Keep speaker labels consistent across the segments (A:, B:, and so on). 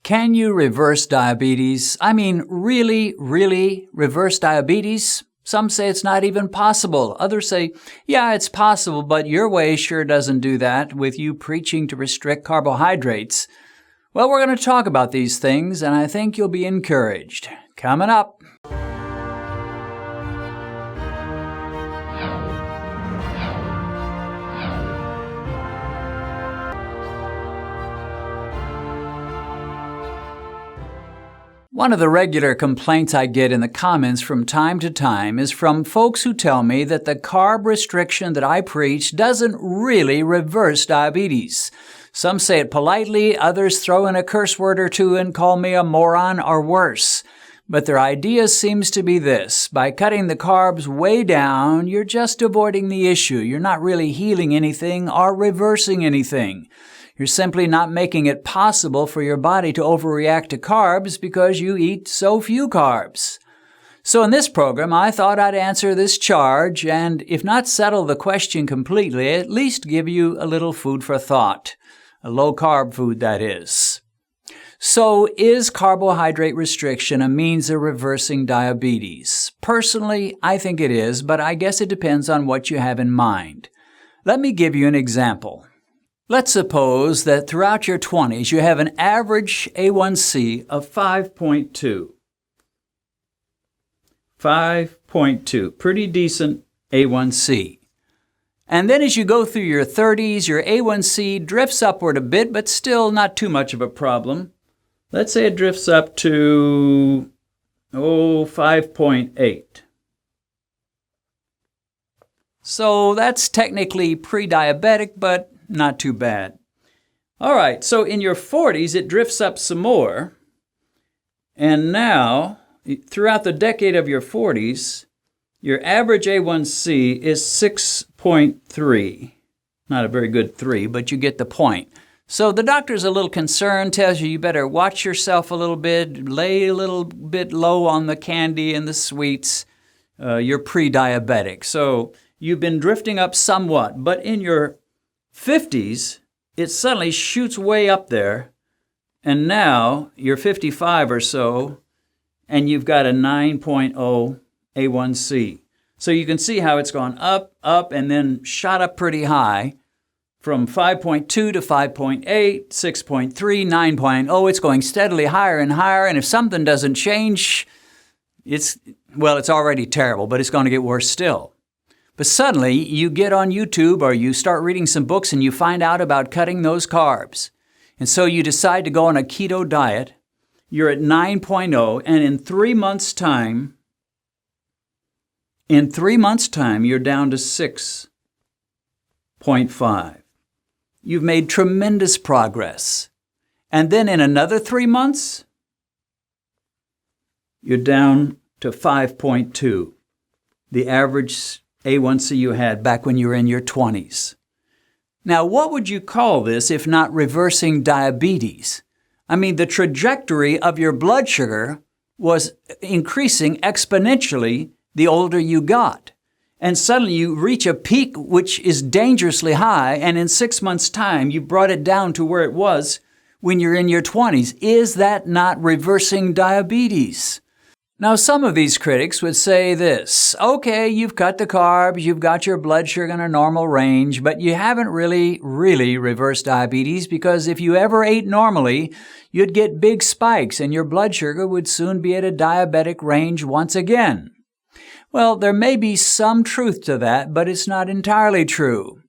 A: Can you reverse diabetes? I mean, really, really reverse diabetes? Some say it's not even possible. Others say, yeah, it's possible, but your way sure doesn't do that with you preaching to restrict carbohydrates. Well, we're going to talk about these things, and I think you'll be encouraged. Coming up. One of the regular complaints I get in the comments from time to time is from folks who tell me that the carb restriction that I preach doesn't really reverse diabetes. Some say it politely, others throw in a curse word or two and call me a moron or worse. But their idea seems to be this: by cutting the carbs way down, you're just avoiding the issue. You're not really healing anything or reversing anything. You're simply not making it possible for your body to overreact to carbs because you eat so few carbs. So in this program, I thought I'd answer this charge and, if not settle the question completely, at least give you a little food for thought. A low-carb food, that is. So, is carbohydrate restriction a means of reversing diabetes? Personally, I think it is, but I guess it depends on what you have in mind. Let me give you an example. Let's suppose that throughout your 20s you have an average A1C of 5.2. 5.2, pretty decent A1C. And then as you go through your 30s, your A1C drifts upward a bit, but still not too much of a problem. Let's say it drifts up to, 5.8. So that's technically pre-diabetic, but not too bad. All right, so in your 40s, it drifts up some more. And now, throughout the decade of your 40s, your average A1C is 6.3. Not a very good 3, but you get the point. So the doctor's a little concerned, tells you better watch yourself a little bit, lay a little bit low on the candy and the sweets. You're pre-diabetic. So you've been drifting up somewhat, but in your 50s, it suddenly shoots way up there, and now you're 55 or so, and you've got a 9.0 A1C. So you can see how it's gone up, and then shot up pretty high from 5.2 to 5.8, 6.3, 9.0. It's going steadily higher and higher, and if something doesn't change, it's already terrible, but it's going to get worse still. But suddenly, you get on YouTube or you start reading some books and you find out about cutting those carbs. And so you decide to go on a keto diet. You're at 9.0, and in 3 months' time, you're down to 6.5. You've made tremendous progress. And then in another 3 months, you're down to 5.2, the average A1C you had back when you were in your 20s. Now, what would you call this if not reversing diabetes? I mean, the trajectory of your blood sugar was increasing exponentially the older you got. And suddenly you reach a peak which is dangerously high, and in 6 months' time, you brought it down to where it was when you're in your 20s. Is that not reversing diabetes? Now, some of these critics would say this: okay, you've cut the carbs, you've got your blood sugar in a normal range, but you haven't really reversed diabetes, because if you ever ate normally, you'd get big spikes and your blood sugar would soon be at a diabetic range once again. Well, there may be some truth to that, but it's not entirely true.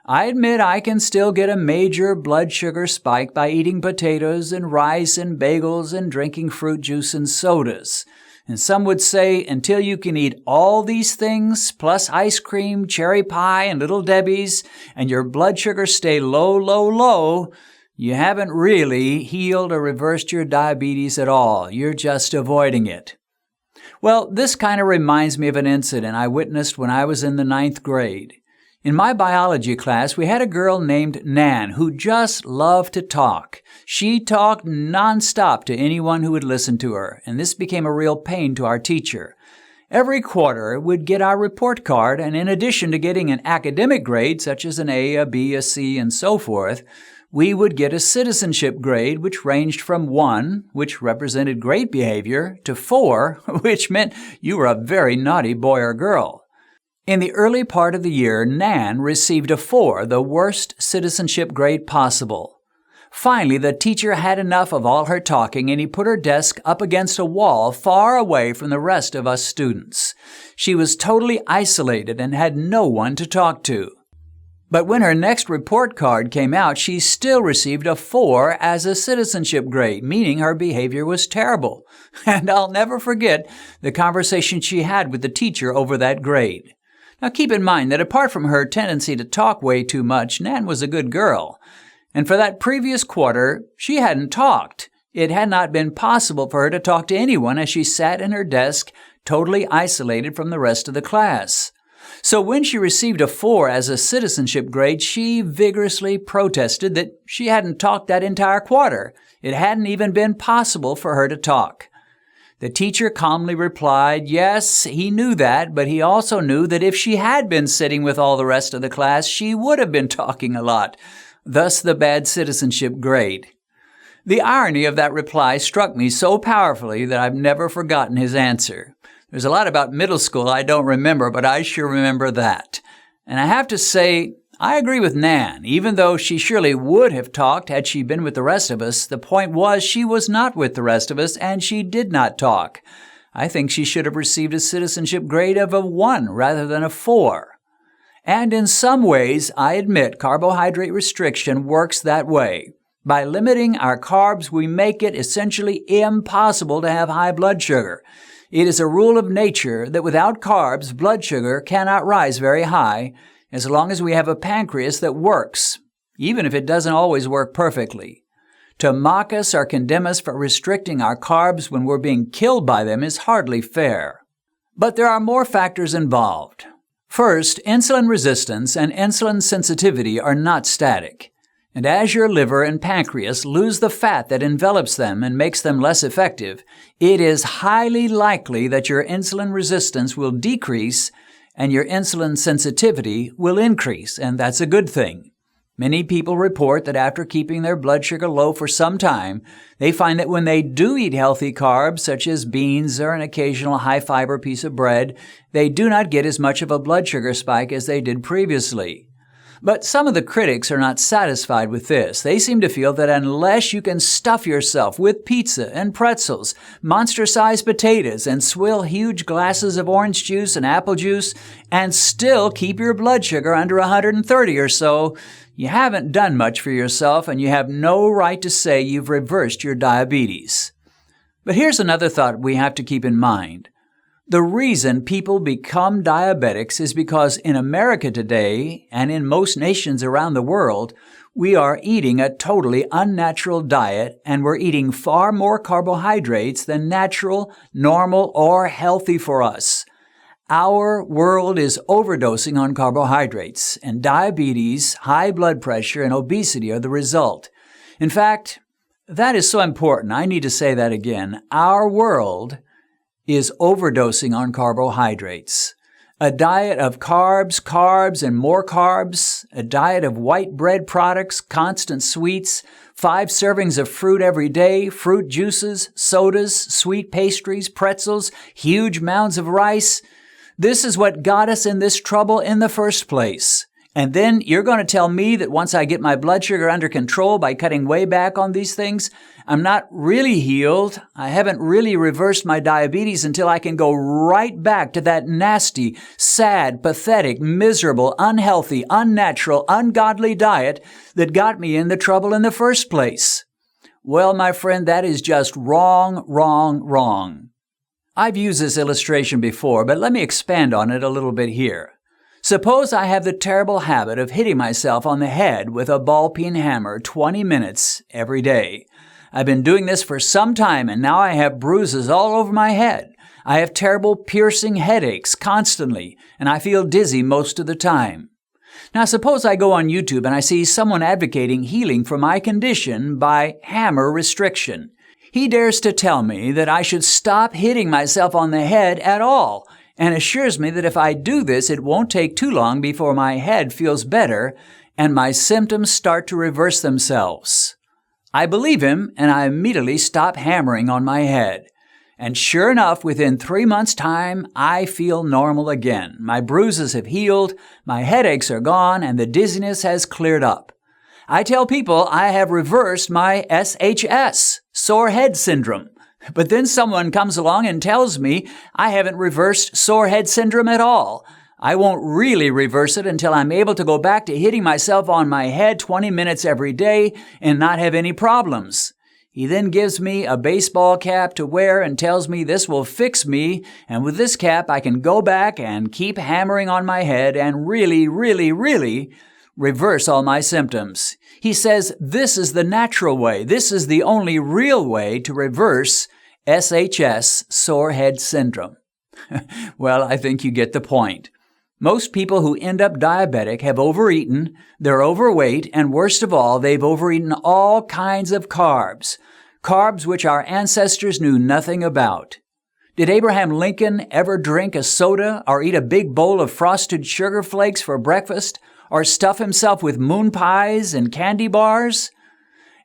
A: I admit I can still get a major blood sugar spike by eating potatoes and rice and bagels and drinking fruit juice and sodas. And some would say until you can eat all these things, plus ice cream, cherry pie, and Little Debbie's, and your blood sugar stay low, you haven't really healed or reversed your diabetes at all. You're just avoiding it. Well, this kind of reminds me of an incident I witnessed when I was in the 9th grade. In my biology class, we had a girl named Nan who just loved to talk. She talked nonstop to anyone who would listen to her, and this became a real pain to our teacher. Every quarter, we'd get our report card, and in addition to getting an academic grade, such as an A, a B, a C, and so forth, we would get a citizenship grade which ranged from 1, which represented great behavior, to 4, which meant you were a very naughty boy or girl. In the early part of the year, Nan received a 4, the worst citizenship grade possible. Finally, the teacher had enough of all her talking, and he put her desk up against a wall far away from the rest of us students. She was totally isolated and had no one to talk to. But when her next report card came out, she still received a 4 as a citizenship grade, meaning her behavior was terrible. And I'll never forget the conversation she had with the teacher over that grade. Now keep in mind that apart from her tendency to talk way too much, Nan was a good girl. And for that previous quarter, she hadn't talked. It had not been possible for her to talk to anyone as she sat in her desk, totally isolated from the rest of the class. So when she received a 4 as a citizenship grade, she vigorously protested that she hadn't talked that entire quarter. It hadn't even been possible for her to talk. The teacher calmly replied, yes, he knew that, but he also knew that if she had been sitting with all the rest of the class, she would have been talking a lot. Thus the bad citizenship grade. The irony of that reply struck me so powerfully that I've never forgotten his answer. There's a lot about middle school I don't remember, but I sure remember that. And I have to say, I agree with Nan. Even though she surely would have talked had she been with the rest of us, the point was she was not with the rest of us, and she did not talk. I think she should have received a citizenship grade of a 1 rather than a 4. And in some ways, I admit carbohydrate restriction works that way. By limiting our carbs, we make it essentially impossible to have high blood sugar. It is a rule of nature that without carbs, blood sugar cannot rise very high, as long as we have a pancreas that works, even if it doesn't always work perfectly. To mock us or condemn us for restricting our carbs when we're being killed by them is hardly fair. But there are more factors involved. First, insulin resistance and insulin sensitivity are not static. And as your liver and pancreas lose the fat that envelops them and makes them less effective, it is highly likely that your insulin resistance will decrease and your insulin sensitivity will increase, and that's a good thing. Many people report that after keeping their blood sugar low for some time, they find that when they do eat healthy carbs, such as beans or an occasional high-fiber piece of bread, they do not get as much of a blood sugar spike as they did previously. But some of the critics are not satisfied with this. They seem to feel that unless you can stuff yourself with pizza and pretzels, monster-sized potatoes, and swill huge glasses of orange juice and apple juice, and still keep your blood sugar under 130 or so, you haven't done much for yourself and you have no right to say you've reversed your diabetes. But here's another thought we have to keep in mind. The reason people become diabetics is because in America today, and in most nations around the world, we are eating a totally unnatural diet, and we're eating far more carbohydrates than natural, normal, or healthy for us. Our world is overdosing on carbohydrates, and diabetes, high blood pressure, and obesity are the result. In fact, that is so important. I need to say that again. Our world is overdosing on carbohydrates. A diet of carbs, and more carbs, a diet of white bread products, constant sweets, 5 servings of fruit every day, fruit juices, sodas, sweet pastries, pretzels, huge mounds of rice. This is what got us in this trouble in the first place. And then you're going to tell me that once I get my blood sugar under control by cutting way back on these things, I'm not really healed. I haven't really reversed my diabetes until I can go right back to that nasty, sad, pathetic, miserable, unhealthy, unnatural, ungodly diet that got me in the trouble in the first place. Well, my friend, that is just wrong, wrong, wrong. I've used this illustration before, but let me expand on it a little bit here. Suppose I have the terrible habit of hitting myself on the head with a ball-peen hammer 20 minutes every day. I've been doing this for some time, and now I have bruises all over my head. I have terrible piercing headaches constantly, and I feel dizzy most of the time. Now suppose I go on YouTube and I see someone advocating healing for my condition by hammer restriction. He dares to tell me that I should stop hitting myself on the head at all, and assures me that if I do this, it won't take too long before my head feels better, and my symptoms start to reverse themselves. I believe him, and I immediately stop hammering on my head. And sure enough, within 3 months' time, I feel normal again. My bruises have healed, my headaches are gone, and the dizziness has cleared up. I tell people I have reversed my SHS, sore head syndrome. But then someone comes along and tells me I haven't reversed sore head syndrome at all. I won't really reverse it until I'm able to go back to hitting myself on my head 20 minutes every day and not have any problems. He then gives me a baseball cap to wear and tells me this will fix me, and with this cap I can go back and keep hammering on my head and really reverse all my symptoms. He says this is the natural way. This is the only real way to reverse SHS, sore head syndrome. Well, I think you get the point. Most people who end up diabetic have overeaten, they're overweight, and worst of all, they've overeaten all kinds of carbs which our ancestors knew nothing about. Did Abraham Lincoln ever drink a soda or eat a big bowl of frosted sugar flakes for breakfast or stuff himself with moon pies and candy bars?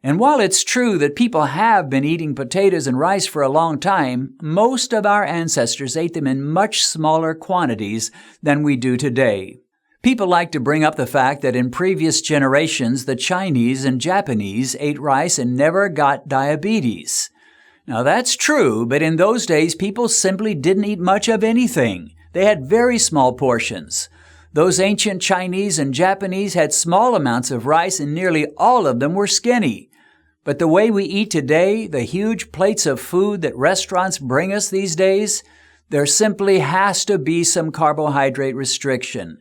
A: And while it's true that people have been eating potatoes and rice for a long time, most of our ancestors ate them in much smaller quantities than we do today. People like to bring up the fact that in previous generations, the Chinese and Japanese ate rice and never got diabetes. Now that's true, but in those days, people simply didn't eat much of anything. They had very small portions. Those ancient Chinese and Japanese had small amounts of rice and nearly all of them were skinny. But the way we eat today, the huge plates of food that restaurants bring us these days, there simply has to be some carbohydrate restriction.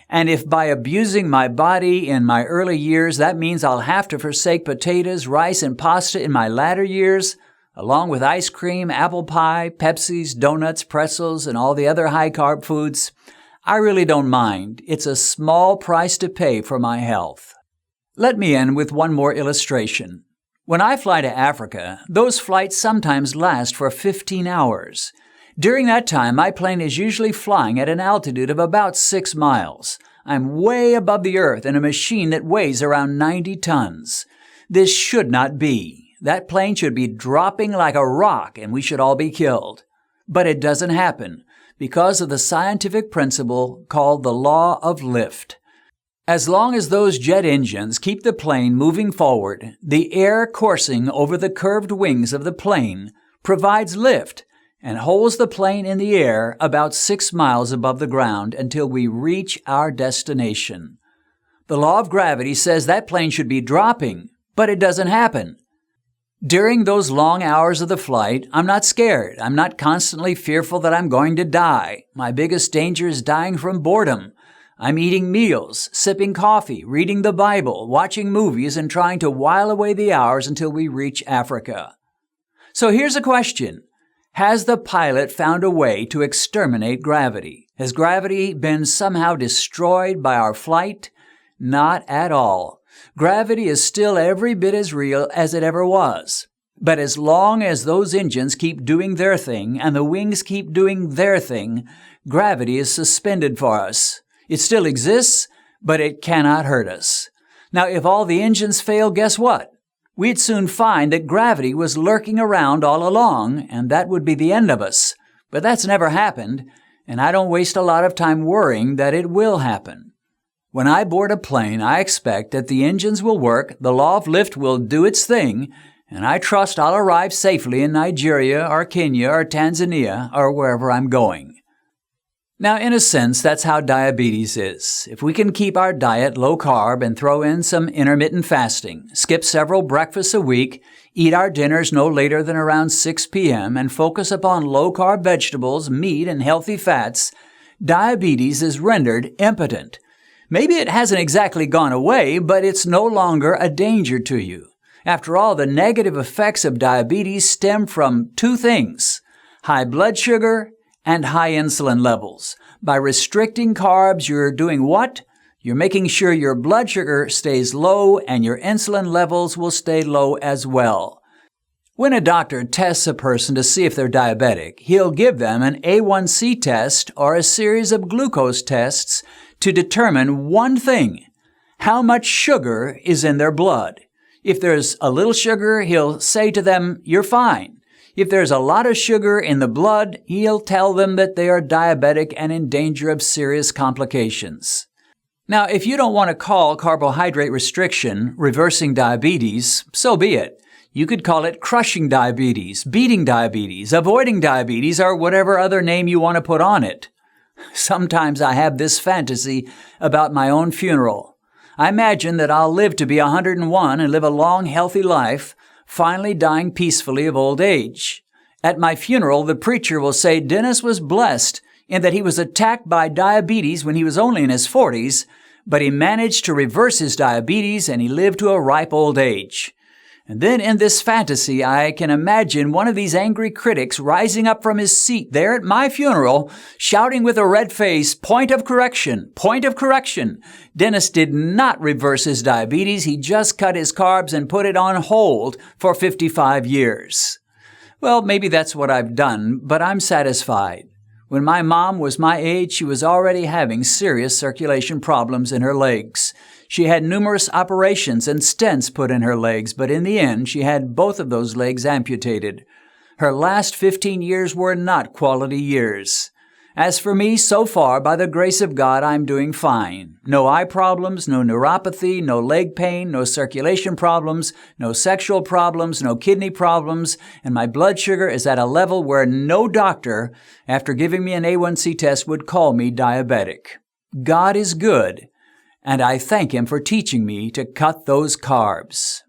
A: And if by abusing my body in my early years, that means I'll have to forsake potatoes, rice, and pasta in my latter years, along with ice cream, apple pie, Pepsis, donuts, pretzels, and all the other high-carb foods, I really don't mind. It's a small price to pay for my health. Let me end with one more illustration. When I fly to Africa, those flights sometimes last for 15 hours. During that time, my plane is usually flying at an altitude of about 6 miles. I'm way above the earth in a machine that weighs around 90 tons. This should not be. That plane should be dropping like a rock and we should all be killed. But it doesn't happen because of the scientific principle called the law of lift. As long as those jet engines keep the plane moving forward, the air coursing over the curved wings of the plane provides lift and holds the plane in the air about 6 miles above the ground until we reach our destination. The law of gravity says that plane should be dropping, but it doesn't happen. During those long hours of the flight, I'm not scared. I'm not constantly fearful that I'm going to die. My biggest danger is dying from boredom. I'm eating meals, sipping coffee, reading the Bible, watching movies, and trying to while away the hours until we reach Africa. So here's a question. Has the pilot found a way to exterminate gravity? Has gravity been somehow destroyed by our flight? Not at all. Gravity is still every bit as real as it ever was. But as long as those engines keep doing their thing and the wings keep doing their thing, gravity is suspended for us. It still exists, but it cannot hurt us. Now, if all the engines fail, guess what? We'd soon find that gravity was lurking around all along, and that would be the end of us. But that's never happened, and I don't waste a lot of time worrying that it will happen. When I board a plane, I expect that the engines will work, the law of lift will do its thing, and I trust I'll arrive safely in Nigeria or Kenya or Tanzania or wherever I'm going. Now, in a sense, that's how diabetes is. If we can keep our diet low carb and throw in some intermittent fasting, skip several breakfasts a week, eat our dinners no later than around 6 p.m., and focus upon low carb vegetables, meat, and healthy fats, diabetes is rendered impotent. Maybe it hasn't exactly gone away, but it's no longer a danger to you. After all, the negative effects of diabetes stem from two things: high blood sugar and high insulin levels. By restricting carbs, you're doing what? You're making sure your blood sugar stays low and your insulin levels will stay low as well. When a doctor tests a person to see if they're diabetic, he'll give them an A1C test or a series of glucose tests to determine one thing: how much sugar is in their blood. If there's a little sugar, he'll say to them, "You're fine." If there's a lot of sugar in the blood, he'll tell them that they are diabetic and in danger of serious complications. Now, if you don't want to call carbohydrate restriction reversing diabetes, so be it. You could call it crushing diabetes, beating diabetes, avoiding diabetes, or whatever other name you want to put on it. Sometimes I have this fantasy about my own funeral. I imagine that I'll live to be 101 and live a long, healthy life, finally dying peacefully of old age. At my funeral, the preacher will say Dennis was blessed in that he was attacked by diabetes when he was only in his 40s, but he managed to reverse his diabetes and he lived to a ripe old age. And then in this fantasy, I can imagine one of these angry critics rising up from his seat there at my funeral, shouting with a red face, "Point of correction! Point of correction! Dennis did not reverse his diabetes. He just cut his carbs and put it on hold for 55 years. Well, maybe that's what I've done, but I'm satisfied. When my mom was my age, she was already having serious circulation problems in her legs. She had numerous operations and stents put in her legs, but in the end, she had both of those legs amputated. Her last 15 years were not quality years. As for me, so far, by the grace of God, I'm doing fine. No eye problems, no neuropathy, no leg pain, no circulation problems, no sexual problems, no kidney problems, and my blood sugar is at a level where no doctor, after giving me an A1C test, would call me diabetic. God is good, and I thank Him for teaching me to cut those carbs.